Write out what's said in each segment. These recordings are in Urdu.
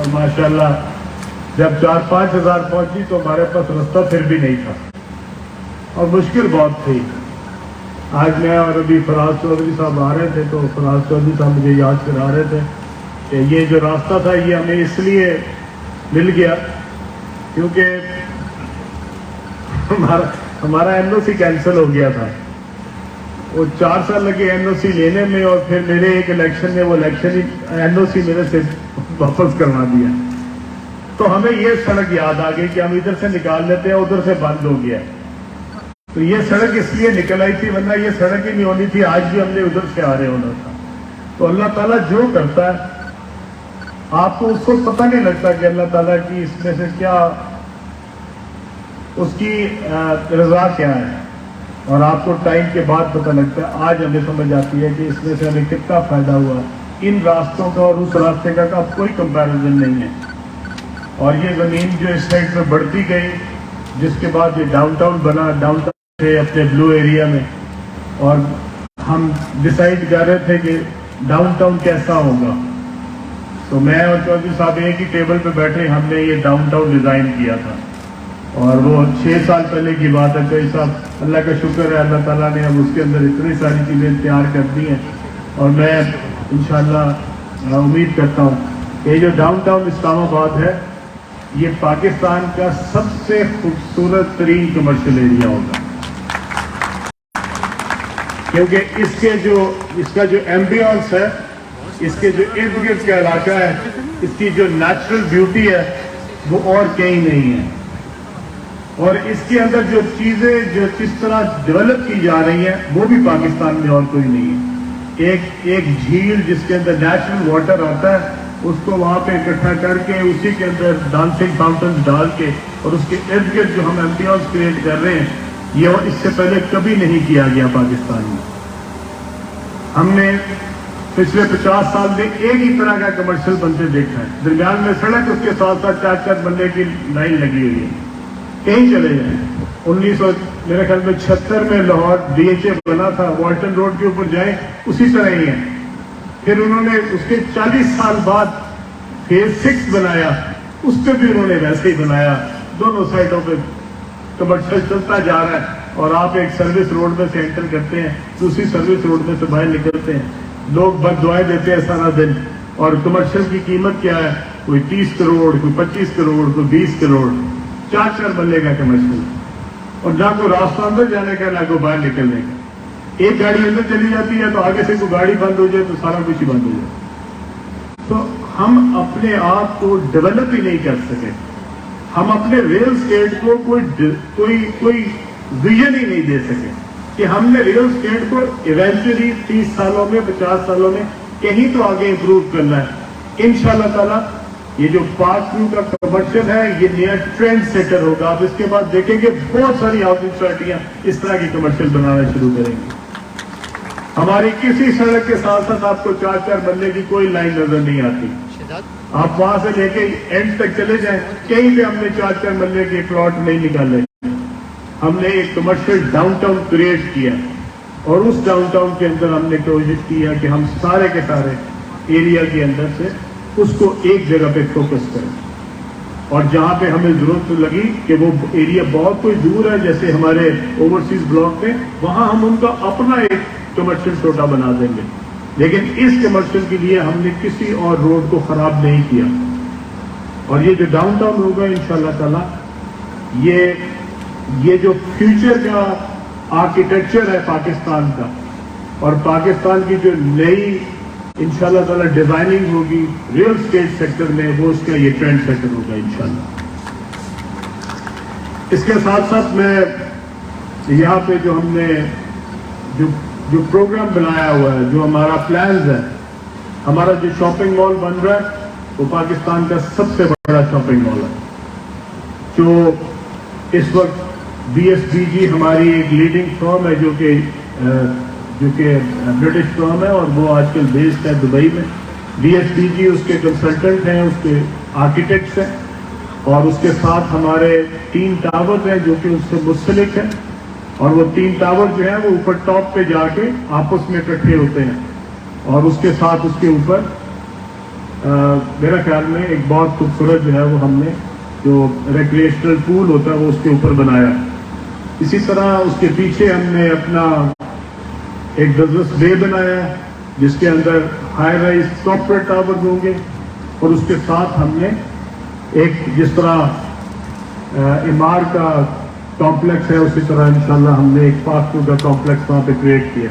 اور ماشاءاللہ جب 4-5 ہزار پہنچی تو ہمارے پاس راستہ پھر بھی نہیں تھا اور مشکل بہت تھی. آج میں اور ابھی فراز چودھری صاحب آ رہے تھے تو فراز چودھری صاحب مجھے یاد کرا رہے تھے کہ یہ جو راستہ تھا یہ ہمیں اس لیے مل گیا کیونکہ ہمارا این او سی کینسل ہو گیا تھا. وہ 4 سال لگے این او سی لینے میں اور پھر میرے ایک الیکشن میں وہ الیکشن این او سی میرے سے واپس کروا دیا. تو ہمیں یہ سڑک یاد آ گئی کہ ہم ادھر سے نکال لیتے ہیں, ادھر سے بند ہو گیا. تو یہ سڑک اس لیے نکل آئی تھی, ورنہ یہ سڑک ہی نہیں ہونی تھی, آج بھی ہم نے ادھر سے آ رہے ہونا تھا. تو اللہ تعالیٰ جو کرتا ہے آپ کو اس کو پتہ نہیں لگتا کہ اللہ تعالیٰ کی اس میں سے کیا اس کی رضا کیا ہے, اور آپ کو ٹائم کے بعد پتہ لگتا ہے. آج ہمیں سمجھ آتی ہے کہ اس میں سے ہمیں کتنا فائدہ ہوا. ان راستوں کا اور اس راستے کا کوئی کمپیریزن نہیں ہے. اور یہ زمین جو اس سائڈ میں بڑھتی گئی, جس کے بعد یہ ڈاؤن ٹاؤن بنا, ڈاؤن ٹاؤن تھے اپنے بلو ایریا میں, اور ہم ڈیسائیڈ کر رہے تھے کہ ڈاؤن ٹاؤن کیسا ہوگا. تو میں اور چودھری صاحب ایک ہی ٹیبل پہ بیٹھے ہم نے یہ ڈاؤن ٹاؤن ڈیزائن کیا تھا, اور وہ 6 سال پہلے کی بات ہے. چودھری صاحب اللہ کا شکر ہے, اللہ تعالیٰ نے اب اس کے اندر اتنی ساری چیزیں تیار کر دی ہیں, اور میں انشاءاللہ امید کرتا ہوں کہ یہ جو ڈاؤن ٹاؤن اسلام آباد ہے یہ پاکستان کا سب سے خوبصورت ترین کمرشل ایریا ہوگا, کیونکہ اس کا جو ایمبیانس ہے, اس کے جو ارد گرد کا علاقہ ہے, اس کی جو نیچرل بیوٹی ہے وہ اور کہیں نہیں ہے. اور اس کے اندر جو چیزیں جو کس طرح ڈیولپ کی جا رہی ہیں وہ بھی پاکستان میں اور کوئی نہیں ہے. ایک جھیل جس کے اندر نیچرل واٹر آتا ہے, اس کو وہاں پہ اکٹھا کر کے اسی کے اندر ڈانسنگ فاؤنٹنز ڈال کے اور اس کے ارد گرد جو ہم ایمبیانس کریٹ کر رہے ہیں یہ اس سے پہلے کبھی نہیں کیا گیا پاکستان میں. ہم نے پچھلے 50 سال میں ایک ہی طرح کا کمرشل بنتے دیکھا ہے. درمیان میں سڑک, اس کے ساتھ ساتھ 4 بننے کی لائن لگی ہوئی ہے. کہیں چلے جائیں. 1976 میں لاہور ڈی ایچ اے بنا تھا, والٹن روڈ کے اوپر جائیں اسی طرح ہی ہے. پھر انہوں نے اس کے 40 سال بعد فیز 6 بنایا, اس پہ بھی انہوں نے ویسے ہی بنایا. دونوں سائڈوں پہ کمرشل چلتا جا رہا ہے, اور آپ ایک سروس روڈ میں سے انٹر کرتے ہیں, دوسری سروس روڈ میں سے باہر نکلتے ہیں. لوگ بد دعائیں دیتے ہیں سارا دن, اور کمرشل کی قیمت کیا ہے, کوئی 30 کروڑ, کوئی 25 کروڑ, کوئی 20 کروڑ. 4 بننے کا کمرشل, اور نہ کوئی راستہ اندر جانے کا نہ کوئی باہر نکلنے کا. ایک گاڑی اندر چلی جاتی ہے تو آگے سے کوئی گاڑی بند ہو جائے تو سارا کچھ ہی بند ہو جائے. تو ہم اپنے آپ کو ڈیولپ ہی نہیں کر سکے. ہم اپنے ریل اسٹیٹ کو کوئی ویژن ہی نہیں دے سکے کہ ہم نے ریل اسٹیٹ کو ایونچولی 30 سالوں میں 50 سالوں میں کہیں تو آگے امپروو کرنا ہے. انشاءاللہ تعالی یہ جو پارک ویو کا کمرشل ہے یہ نیا ٹرینڈ سیٹر ہوگا. آپ اس کے بعد دیکھیں گے بہت ساری ہاؤسنگ سوسائٹیاں اس طرح کی کمرشل بنانا شروع کریں گی. ہماری کسی سڑک کے ساتھ ساتھ آپ کو 4 بننے کی کوئی لائن نظر نہیں آتی. آپ وہاں سے لے کے اینڈ تک چلے جائیں, کہیں پہ ہم نے 4 بننے کے پلاٹ نہیں نکالے. ہم نے ایک کمرشل ڈاؤن ٹاؤن کریٹ کیا, اور اس ڈاؤن ٹاؤن کے اندر ہم نے کوشش کی ہے کہ ہم سارے کے سارے ایریا کے اندر سے اس کو ایک جگہ پہ فوکس کریں. اور جہاں پہ ہمیں ضرورت لگی کہ وہ ایریا بہت کوئی دور ہے جیسے ہمارے اوورسیز بلاک میں, وہاں ہم ان کا اپنا ایک کمرشل چھوٹا بنا دیں گے. لیکن اس کمرشل کے لیے ہم نے کسی اور روڈ کو خراب نہیں کیا. اور یہ جو ڈاؤن ٹاؤن ہوگا انشاءاللہ تعالی یہ جو فیوچر کا آرکیٹیکچر ہے پاکستان کا, اور پاکستان کی جو نئی انشاءاللہ تعالی ڈیزائننگ ہوگی ریل اسٹیٹ سیکٹر میں, وہ اس کا یہ ٹرینڈ سیٹر ہوگا انشاءاللہ. اس کے ساتھ ساتھ میں یہاں پہ جو ہم نے جو پروگرام بنایا ہوا ہے, جو ہمارا پلانز ہے, ہمارا جو شاپنگ مال بن رہا ہے وہ پاکستان کا سب سے بڑا شاپنگ مال ہے. جو اس وقت BSBG ہماری ایک لیڈنگ فرم ہے جو کہ برٹش فرم ہے, اور وہ آج کل بیسڈ ہے دبئی میں. BSBG اس کے کنسلٹنٹ ہیں, اس کے آرکیٹیکٹس ہیں, اور اس کے ساتھ ہمارے 3 ٹاور ہیں جو کہ اس سے منسلک ہیں. اور وہ 3 ٹاور جو ہیں وہ اوپر ٹاپ پہ جا کے آپس میں اکٹھے ہوتے ہیں, اور اس کے ساتھ اس کے اوپر میرا خیال میں ایک بہت خوبصورت جو ہے وہ ہم نے جو ریکریشنل پول ہوتا ہے وہ اس کے اوپر بنایا. اسی طرح اس کے پیچھے ہم نے اپنا ایک بزنس وے بنایا ہے جس کے اندر ہائی رائز کارپوریٹ ٹاور ہوں گے, اور اس کے ساتھ ہم نے ایک جس طرح امار کا کمپلیکس ہے اسی طرح انشاءاللہ ہم نے ایک فاسٹ فوڈ کا کمپلیکس وہاں پہ کریٹ کیا.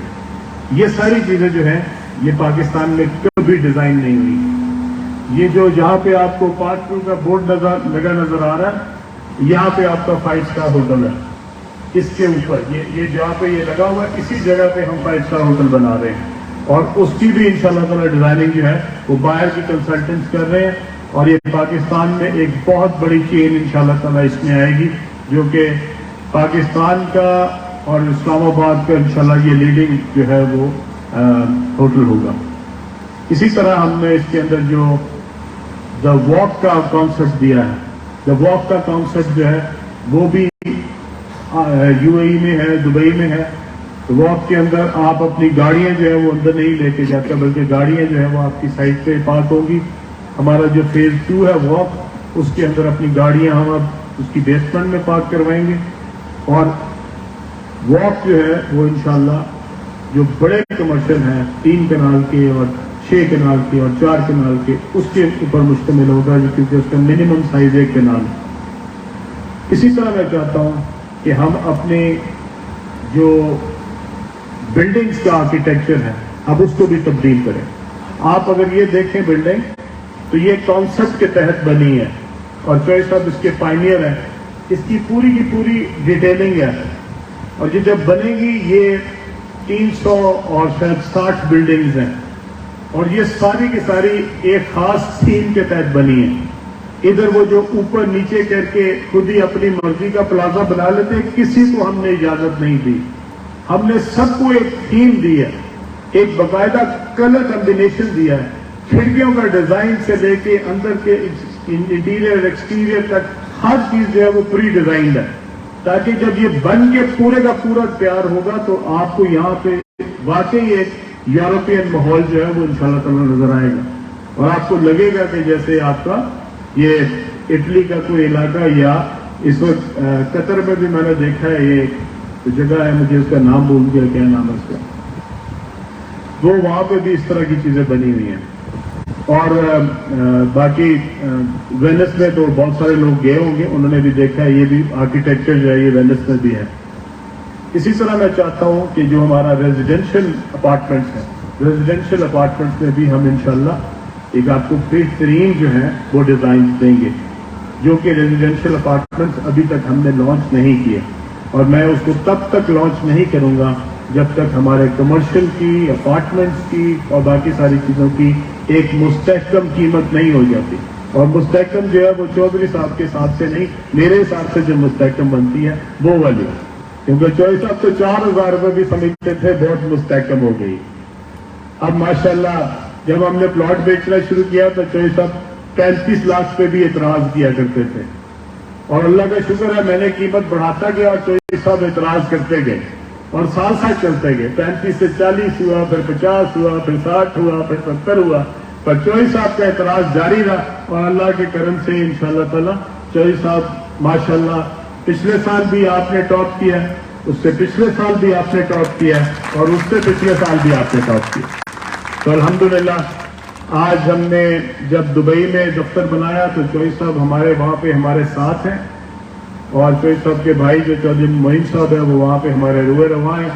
یہ ساری چیزیں جو ہیں یہ پاکستان میں کبھی ڈیزائن نہیں ہوئی. یہ جو جہاں پہ آپ کو فاسٹ فوڈ کا بورڈ لگا نظر آ رہا ہے, یہاں پہ آپ کا 5 اسٹار ہوٹل ہے. اس کے اوپر یہ جہاں پہ یہ لگا ہوا ہے اسی جگہ پہ ہم 5 اسٹار ہوٹل بنا رہے ہیں, اور اس کی بھی انشاءاللہ تعالی ڈیزائننگ جو ہے وہ باہر کی کنسلٹنٹس کر رہے ہیں, اور یہ پاکستان میں ایک بہت بڑی چین انشاءاللہ تعالی اس میں آئے گی جو کہ پاکستان کا اور اسلام آباد کا انشاءاللہ یہ لیڈنگ جو ہے وہ ہوٹل ہوگا. اسی طرح ہم نے اس کے اندر جو دا واک کا کانسیپٹ دیا ہے, دا واک کا کانسیپٹ جو ہے وہ بھی UAE میں ہے, دبئی میں ہے. تو واک کے اندر آپ اپنی گاڑیاں جو ہے وہ اندر نہیں لے کے جاتے بلکہ گاڑیاں جو ہے وہ آپ کی سائٹ پہ پارک ہوگی. ہمارا جو فیز 2 ہے واک اس کے اندر اپنی گاڑیاں ہم اب اس کی بیسمنٹ میں پارک کروائیں گے, اور واک جو ہے وہ انشاءاللہ جو بڑے کمرشل ہیں 3 کنال کے اور 6 کنال کے اور 4 کنال کے اس کے اوپر مشتمل ہوگا, کیونکہ اس کا منیمم سائز 1 کنال ہے. اسی طرح میں چاہتا ہوں کہ ہم اپنے جو بلڈنگز کا آرکیٹیکچر ہے اب اس کو بھی تبدیل کریں. آپ اگر یہ دیکھیں بلڈنگ تو یہ کانسیپٹ کے تحت بنی ہے, اور چوہے صاحب اس کے پائنیئر ہیں. اس کی پوری ڈیٹیلنگ ہے, اور یہ جب بنے گی یہ 300 اور شاید 60 بلڈنگز ہیں, اور یہ ساری کی ساری ایک خاص تھیم کے تحت بنی ہے. ادھر وہ جو اوپر نیچے کر کے خود ہی اپنی مرضی کا پلازا بنا لیتے, کسی کو ہم نے اجازت نہیں دی. ہم نے سب کو ایک تھیم دی ہے, ایک باقاعدہ کلر کمبینیشن دیا ہے, کھڑکیوں کا ڈیزائن سے لے کے اندر کے انٹیریئر ایکسٹیریئر تک ہر چیز جو ہے وہ پری ڈیزائنڈ ہے, تاکہ جب یہ بن کے پورے کا پورا تیار ہوگا تو آپ کو یہاں پہ واقعی ایک یورپین ماحول جو ہے وہ انشاءاللہ تعالی نظر آئے گا, اور آپ کو لگے گا کہ جیسے آپ کا یہ اٹلی کا کوئی علاقہ, یا اس وقت قطر میں بھی میں نے دیکھا ہے یہ جگہ ہے, مجھے اس کا نام بھول گیا, کیا نام ہے اس کا, وہ وہاں پہ بھی اس طرح کی چیزیں بنی ہوئی ہیں. اور باقی وینس میں تو بہت سارے لوگ گئے ہوں گے, انہوں نے بھی دیکھا ہے یہ بھی آرکیٹیکچر جو ہے یہ وینس میں بھی ہے. اسی طرح میں چاہتا ہوں کہ جو ہمارا ریزیڈینشل اپارٹمنٹس ہیں, ریزیڈینشل اپارٹمنٹس میں بھی ہم انشاءاللہ ایک آپ کو بہترین جو ہیں وہ ڈیزائنز دیں گے, جو کہ ریزیڈینشل اپارٹمنٹس ابھی تک ہم نے لانچ نہیں کیے, اور میں اس کو تب تک لانچ نہیں کروں گا جب تک ہمارے کمرشل کی, اپارٹمنٹس کی اور باقی ساری چیزوں کی ایک مستحکم قیمت نہیں ہو جاتی. اور مستحکم جو ہے وہ چودھری صاحب کے حساب سے نہیں, میرے حساب سے جو مستحکم بنتی ہے وہ والی, کیونکہ چودھری صاحب تو 4,000 روپے بھی سمجھتے تھے بہت مستحکم ہو گئی. اب ماشاءاللہ جب ہم نے پلاٹ بیچنا شروع کیا تو چودھری صاحب 35 لاکھ پہ بھی اعتراض کیا کرتے تھے, اور اللہ کا شکر ہے میں نے قیمت بڑھاتا گیا اور چودھری صاحب اعتراض کرتے گئے, اور ساتھ چلتے گئے. 35 سے 40 ہوا, پھر 50 ہوا, پھر 60 ہوا, پھر 70 ہوا, پر چودھری صاحب کا اعتراض جاری رہا, اور اللہ کے کرم سے انشاءاللہ تعالی چودھری صاحب ماشاءاللہ پچھلے سال بھی آپ نے ٹاپ کیا, اس سے پچھلے سال بھی آپ نے ٹاپ کیا, اور اس سے پچھلے سال بھی آپ نے ٹاپ کیا. تو الحمدللہ آج ہم نے جب دبئی میں دفتر بنایا تو چودھری صاحب ہمارے وہاں پہ ہمارے ساتھ ہیں, اور چودھری صاحب کے بھائی جو چودھری معین صاحب ہیں وہ وہاں پہ ہمارے روئے رواں ہیں.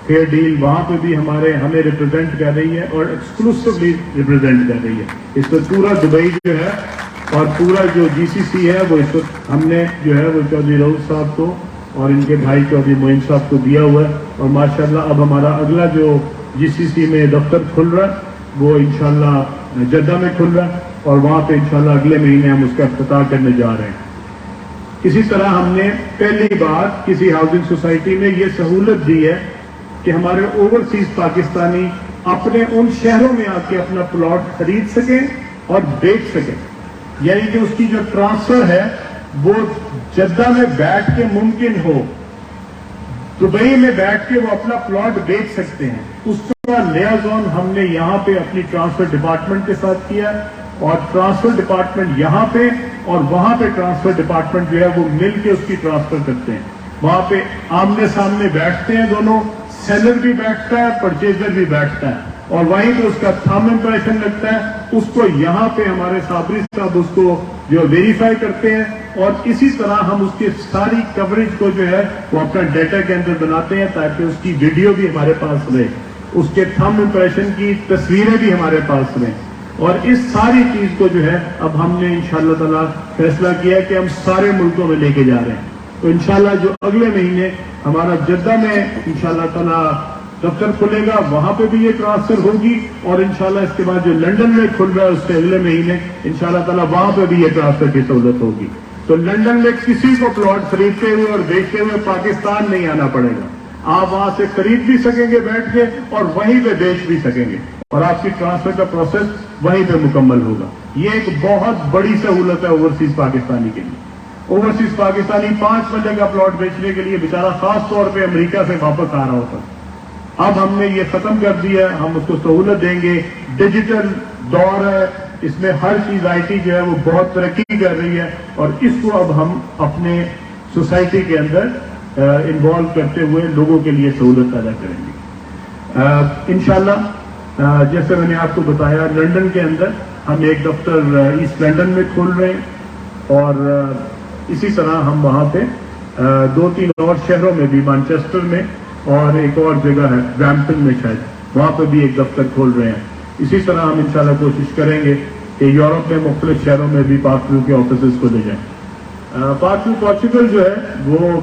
فیئر ڈیل وہاں پہ بھی ہمیں ریپرزینٹ کر رہی ہے, اور ایکسکلوسیولی ریپرزینٹ کر رہی ہے. اس وقت پورا دبئی جو ہے اور پورا جو GCC ہے وہ اس وقت ہم نے جو ہے وہ چودھری رؤوف صاحب کو اور ان کے بھائی چودھری معین صاحب کو دیا ہوا ہے. اور ماشاءاللہ اب ہمارا اگلا جو GCC میں دفتر کھل رہا ہے وہ انشاءاللہ جدہ میں کھل رہا ہے, اور وہاں پہ انشاءاللہ اگلے مہینے ہم اس کا افتتاح کرنے جا رہے ہیں. اسی طرح ہم نے پہلی بار کسی ہاؤسنگ سوسائٹی میں یہ سہولت دی ہے کہ ہمارے اوورسیز پاکستانی اپنے ان شہروں میں آ کے اپنا پلاٹ خرید سکیں اور بیچ سکیں, یعنی کہ اس کی جو ٹرانسفر ہے وہ جدہ میں بیٹھ کے ممکن ہو, دبئی میں بیٹھ کے وہ اپنا پلاٹ بیچ سکتے ہیں. اس کا لیازون ہم نے یہاں پہ اپنی ٹرانسفر ڈپارٹمنٹ کے ساتھ کیا, اور ٹرانسفر ڈپارٹمنٹ یہاں پہ اور وہاں پہ ٹرانسفر ڈپارٹمنٹ جو ہے وہ مل کے اس کی ٹرانسفر کرتے ہیں. وہاں پہ آمنے سامنے بیٹھتے ہیں دونوں, سیلر بھی بیٹھتا ہے, پرچیزر بھی بیٹھتا ہے, اور وہیں پہ اس کا تھم امپریشن لگتا ہے. اس کو یہاں پہ ہمارے صابری صاحب اس کو جو ویریفائی کرتے ہیں, اور اسی طرح ہم اس کی ساری کوریج کو جو ہے وہ اپنا ڈیٹا کے اندر بناتے ہیں تاکہ اس کی ویڈیو بھی ہمارے پاس رہے, اس کے تھم امپریشن کی تصویریں بھی ہمارے پاس رہیں. اور اس ساری چیز کو جو ہے اب ہم نے انشاءاللہ تعالی فیصلہ کیا کہ ہم سارے ملکوں میں لے کے جا رہے ہیں. تو انشاءاللہ جو اگلے مہینے ہمارا جدہ میں انشاءاللہ تعالی دفتر کھلے گا, وہاں پہ بھی یہ ٹرانسفر ہوگی, اور انشاءاللہ اس کے بعد جو لنڈن میں کھل رہا ہے اس سے اگلے مہینے انشاءاللہ تعالی وہاں پہ بھی یہ ٹرانسفر کی سہولت ہوگی. تو لنڈن میں کسی کو پلاٹ خریدتے ہوئے اور بیچتے ہوئے پاکستان نہیں آنا پڑے گا. آپ وہاں سے خرید بھی سکیں گے بیٹھ کے, اور وہیں پہ بیچ بھی سکیں گے, اور آپ کی ٹرانسفر کا پروسیس وہیں پہ مکمل ہوگا. یہ ایک بہت بڑی سہولت ہے اوورسیز پاکستانی کے لیے. اوورسیز پاکستانی 5 مرلے کا پلاٹ بیچنے کے لیے بیچارہ خاص طور پہ امریکہ سے واپس آ رہا ہوتا. اب ہم نے یہ ختم کر دیا, ہم اس کو سہولت دیں گے. ڈیجیٹل دور ہے, اس میں ہر چیز آئی ٹی جو ہے وہ بہت ترقی کر رہی ہے, اور اس کو اب ہم اپنے سوسائٹی کے اندر انوالو کرتے ہوئے لوگوں کے لیے سہولت پیدا کریں گے انشاءاللہ. جیسے میں نے آپ کو بتایا, لنڈن کے اندر ہم ایک دفتر ایسٹ لنڈن میں کھول رہے ہیں, اور اسی طرح ہم وہاں پہ 2-3 اور شہروں میں بھی, مانچسٹر میں اور ایک اور جگہ ہے برامپٹن میں شاید, وہاں پہ بھی ایک دفتر کھول رہے ہیں. اسی طرح ہم انشاءاللہ کوشش کریں گے کہ یورپ میں مختلف شہروں میں بھی پاک ویو کے آفیسز کو لے جائیں. پاک ویو پورچوگل جو ہے وہ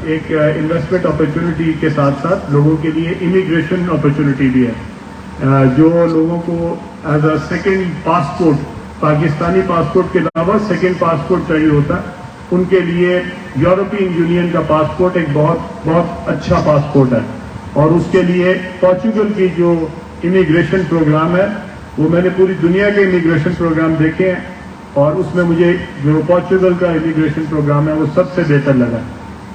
ایک انویسٹمنٹ اپرچونٹی کے ساتھ ساتھ لوگوں کے لیے امیگریشن اپرچونٹی بھی ہے. جو لوگوں کو as a second passport, Pakistani passport کے علاوہ سیکنڈ پاسپورٹ چاہیے ہوتا ہے, ان کے لیے یورپین یونین کا پاسپورٹ ایک بہت بہت اچھا پاسپورٹ ہے. اور اس کے لیے پورچوگل کی جو امیگریشن پروگرام ہے, وہ میں نے پوری دنیا کے امیگریشن پروگرام دیکھے ہیں, اور اس میں مجھے جو پورچوگل کا امیگریشن پروگرام ہے وہ سب سے بہتر لگا.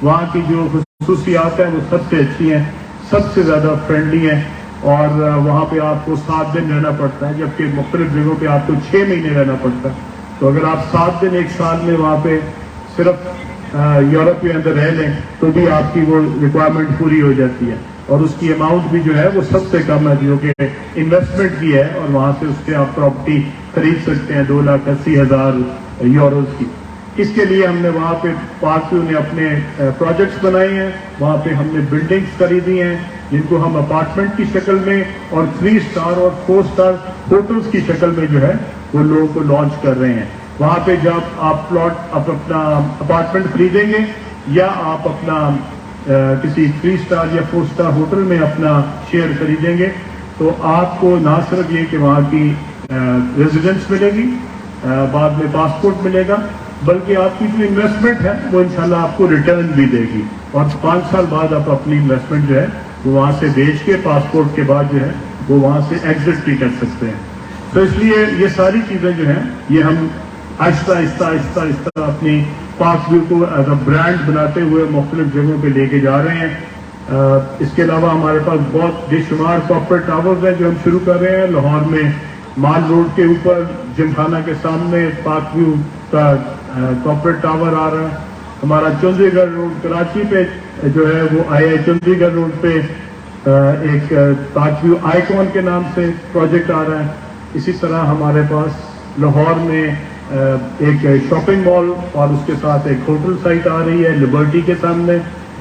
وہاں کی جو خصوصیات ہیں وہ سب سے اچھی ہیں, سب سے زیادہ فرینڈلی ہیں, اور وہاں پہ آپ کو 7 دن رہنا پڑتا ہے, جبکہ مختلف جگہوں پہ آپ کو 6 مہینے رہنا پڑتا ہے. تو اگر آپ 7 دن ایک سال میں وہاں پہ صرف یورپ کے اندر رہ لیں تو بھی آپ کی وہ ریکوائرمنٹ پوری ہو جاتی ہے, اور اس کی اماؤنٹ بھی جو ہے وہ سب سے کم ہے, جو کہ انویسٹمنٹ بھی ہے, اور وہاں سے اس کے آپ پراپرٹی خرید سکتے ہیں 2,80,000 یوروز کی. اس کے لیے ہم نے وہاں پہ پاک ویو نے اپنے پروجیکٹس بنائے ہیں, وہاں پہ ہم نے بلڈنگز خریدی ہیں جن کو ہم اپارٹمنٹ کی شکل میں اور 3 اسٹار اور 4 اسٹار ہوٹلز کی شکل میں جو ہے وہ لوگوں کو لانچ کر رہے ہیں. وہاں پہ جب آپ پلاٹ اپنا اپارٹمنٹ خریدیں گے, یا آپ اپنا کسی 3 اسٹار یا 4 اسٹار ہوٹل میں اپنا شیئر خریدیں گے, تو آپ کو نہ صرف یہ کہ وہاں کی ریزیڈنس ملے گی, بعد میں پاسپورٹ ملے گا, بلکہ آپ کی جو انویسٹمنٹ ہے وہ انشاءاللہ آپ کو ریٹرن بھی دے گی, اور 5 سال بعد آپ اپنی انویسٹمنٹ جو ہے وہ وہاں سے بیچ کے پاسپورٹ کے بعد جو ہے وہ وہاں سے ایگزٹ بھی کر سکتے ہیں. تو اس لیے یہ ساری چیزیں جو ہیں یہ ہم آہستہ آہستہ آہستہ آہستہ اپنی پاک ویو کو ایز اے برانڈ بناتے ہوئے مختلف جگہوں پہ لے کے جا رہے ہیں. اس کے علاوہ ہمارے پاس بہت بے شمار کارپوریٹ ٹاورز ہیں جو ہم شروع کر رہے ہیں. لاہور میں مال روڈ کے اوپر جم خانہ کے سامنے پاک ویو کا کارپوریٹ ٹاور آ رہا ہے. ہمارا چندی گڑھ روڈ کراچی پہ جو ہے وہ چندی گڑھ روڈ پہ ایک پاک ویو آئیکن کے نام سے پروجیکٹ آ رہا ہے. اسی طرح ہمارے پاس لاہور میں ایک شاپنگ مال اور اس کے ساتھ ایک ہوٹل سائٹ آ رہی ہے لبرٹی کے سامنے.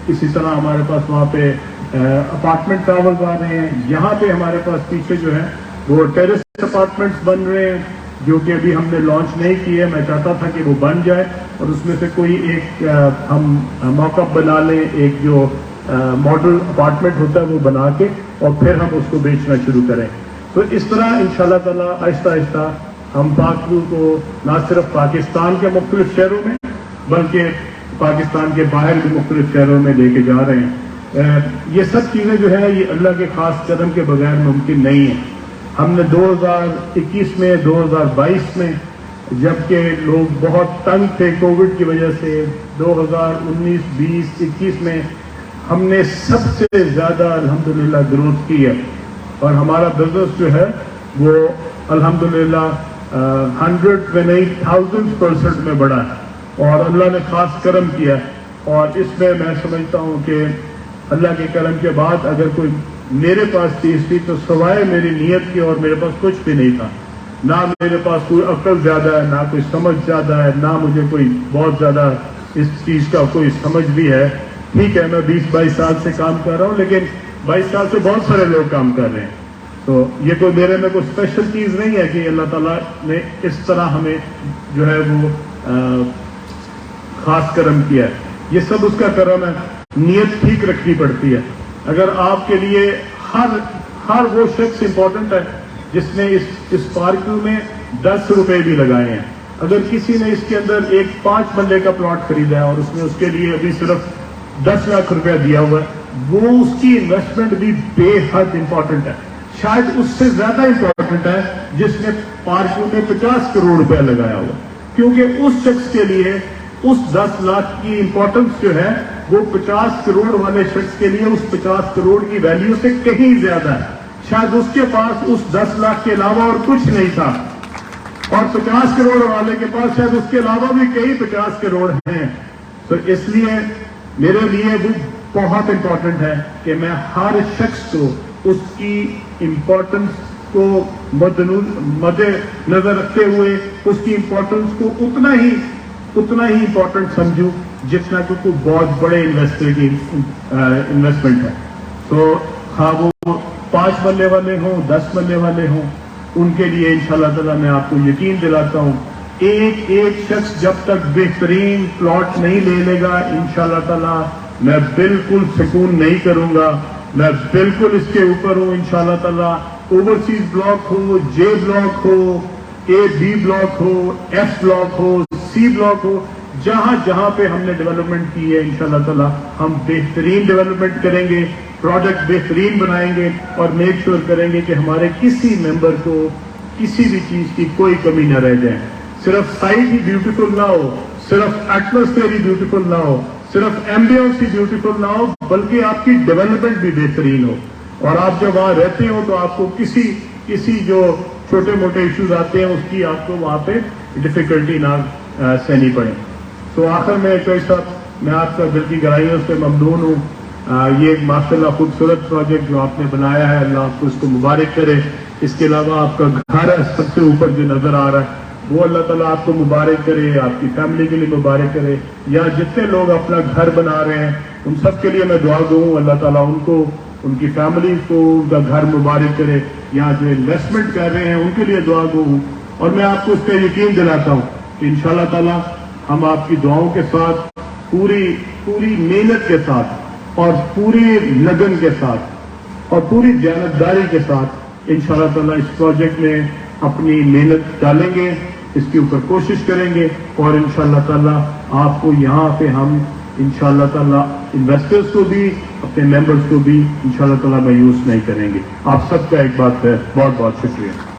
اسی طرح ہمارے پاس وہاں پہ اپارٹمنٹ ٹاورز آ رہے ہیں. یہاں پہ ہمارے پاس پیچھے جو ہے وہ ٹیرس اپارٹمنٹس بن رہے ہیں جو کہ ابھی ہم نے لانچ نہیں کیے. میں چاہتا تھا کہ وہ بن جائے اور اس میں سے کوئی ایک ہم موک اپ بنا لیں, ایک جو ماڈل اپارٹمنٹ ہوتا ہے وہ بنا کے اور پھر ہم اس کو بیچنا شروع کریں. تو اس طرح انشاءاللہ تعالی آہستہ آہستہ ہم پاک ویو کو نہ صرف پاکستان کے مختلف شہروں میں بلکہ پاکستان کے باہر بھی مختلف شہروں میں لے کے جا رہے ہیں. یہ سب چیزیں جو ہے یہ اللہ کے خاص قدم کے بغیر ممکن نہیں ہے. ہم نے 2021 میں 2022 میں جبکہ لوگ بہت تنگ تھے کووڈ کی وجہ سے, 2019 20 21 میں ہم نے سب سے زیادہ الحمدللہ گروتھ کی ہے, اور ہمارا بزنس جو ہے وہ الحمدللہ 100 میں نہیں 1000% میں بڑھا ہے اور اللہ نے خاص کرم کیا اور اس میں میں سمجھتا ہوں کہ اللہ کے کرم کے بعد اگر کوئی میرے پاس چیز تھی تو سوائے میری نیت کی اور میرے پاس کچھ بھی نہیں تھا. نہ میرے پاس کوئی عقل زیادہ ہے، نہ کوئی سمجھ زیادہ ہے، نہ مجھے کوئی بہت زیادہ اس چیز کا کوئی سمجھ بھی ہے. ٹھیک ہے میں 20-22 سال سے کام کر رہا ہوں لیکن 22 سال سے بہت سارے لوگ کام کر رہے ہیں. تو یہ کوئی میرے میں کوئی اسپیشل چیز نہیں ہے کہ اللہ تعالیٰ نے اس طرح ہمیں جو ہے وہ خاص کرم کیا ہے. یہ سب اس کا کرم ہے. نیت ٹھیک رکھنی پڑتی ہے. اگر آپ کے لیے ہر وہ شخص امپورٹنٹ ہے جس نے اس پارکنگ میں 10 روپے بھی لگائے ہیں. اگر کسی نے اس کے اندر ایک 5 بندے کا پلاٹ خریدا ہے اور اس نے اس کے لیے ابھی صرف 10 لاکھ روپیہ دیا ہوا ہے، وہ اس کی انویسٹمنٹ بھی بے حد امپورٹنٹ ہے. شاید اس سے زیادہ امپورٹنٹ ہے جس نے پارکنگ میں 50 کروڑ روپیہ لگایا ہوا، کیونکہ اس شخص کے لیے اس 10 لاکھ کی امپورٹنس جو ہے وہ 50 کروڑ والے شخص کے لیے اس 50 کروڑ کی ویلیو سے کہیں زیادہ ہے. شاید اس کے پاس اس 10 لاکھ کے علاوہ اور کچھ نہیں تھا اور 50 کروڑ والے کے پاس شاید اس کے علاوہ بھی کئی 50 کروڑ ہیں. تو اس لیے میرے لیے وہ بہت امپورٹنٹ ہے کہ میں ہر شخص کو اس کی امپورٹنس کو مد نظر رکھتے ہوئے اس کی امپورٹنس کو اتنا ہی امپورٹنٹ سمجھوں جتنا کہ کوئی بہت بڑے انویسٹر کی انویسٹمنٹ ہے. تو ہاں وہ 5 بننے والے ہوں 10 بننے والے ہوں، ان کے لیے انشاءاللہ تعالیٰ میں آپ کو یقین دلاتا ہوں ایک شخص جب تک بہترین پلاٹ نہیں لے لے گا انشاءاللہ تعالیٰ میں بالکل سکون نہیں کروں گا. میں بالکل اس کے اوپر ہوں انشاءاللہ تعالیٰ. اوورسیز بلاک ہو، جے بلاک ہو، اے بی بلاک ہو، ایف بلاک ہو، سی بلاک ہو، جہاں پہ ہم نے ڈیولپمنٹ کی ہے انشاءاللہ تعالیٰ ہم بہترین ڈیولپمنٹ کریں گے، پروڈکٹ بہترین بنائیں گے اور میک شور کریں گے کہ ہمارے کسی ممبر کو کسی بھی چیز کی کوئی کمی نہ رہ جائے. صرف سائٹ ہی بیوٹیفل نہ ہو، صرف ایٹماسفیئر ہی بیوٹیفل نہ ہو، صرف ایمبیئنس ہی بیوٹیفل نہ ہو، بلکہ آپ کی ڈیولپمنٹ بھی بہترین ہو اور آپ جب وہاں رہتے ہو تو آپ کو کسی جو چھوٹے موٹے ایشوز آتے ہیں اس کی آپ کو وہاں پہ ڈیفیکلٹی نہ سہنی پڑے. تو آخر میں کوئی صاحب میں آپ کا دل کی گہرائیوں سے ممنون ہوں. یہ ایک ماشاءاللہ خوبصورت پروجیکٹ جو آپ نے بنایا ہے، اللہ آپ کو اس کو مبارک کرے. اس کے علاوہ آپ کا گھر ہے سب سے اوپر جو نظر آ رہا ہے وہ اللہ تعالیٰ آپ کو مبارک کرے، آپ کی فیملی کے لیے مبارک کرے. یا جتنے لوگ اپنا گھر بنا رہے ہیں ان سب کے لیے میں دعا دوں اللہ تعالیٰ ان کو، ان کی فیملی کو ان کا گھر مبارک کرے. یہاں جو انویسٹمنٹ کر رہے ہیں ان کے لیے دعا دوں اور میں آپ کو اس پہ یقین دلاتا ہوں کہ انشاءاللہ تعالیٰ ہم آپ کی دعاؤں کے ساتھ پوری محنت کے ساتھ اور پوری لگن کے ساتھ اور پوری دیانتداری کے ساتھ انشاءاللہ تعالیٰ اس پروجیکٹ میں اپنی محنت ڈالیں گے، اس کے اوپر کوشش کریں گے اور انشاءاللہ تعالیٰ آپ کو یہاں پہ ہم انشاءاللہ تعالیٰ انویسٹرز کو بھی اپنے ممبرز کو بھی انشاءاللہ تعالیٰ مایوس نہیں کریں گے. آپ سب کا ایک بات ہے، بہت بہت شکریہ.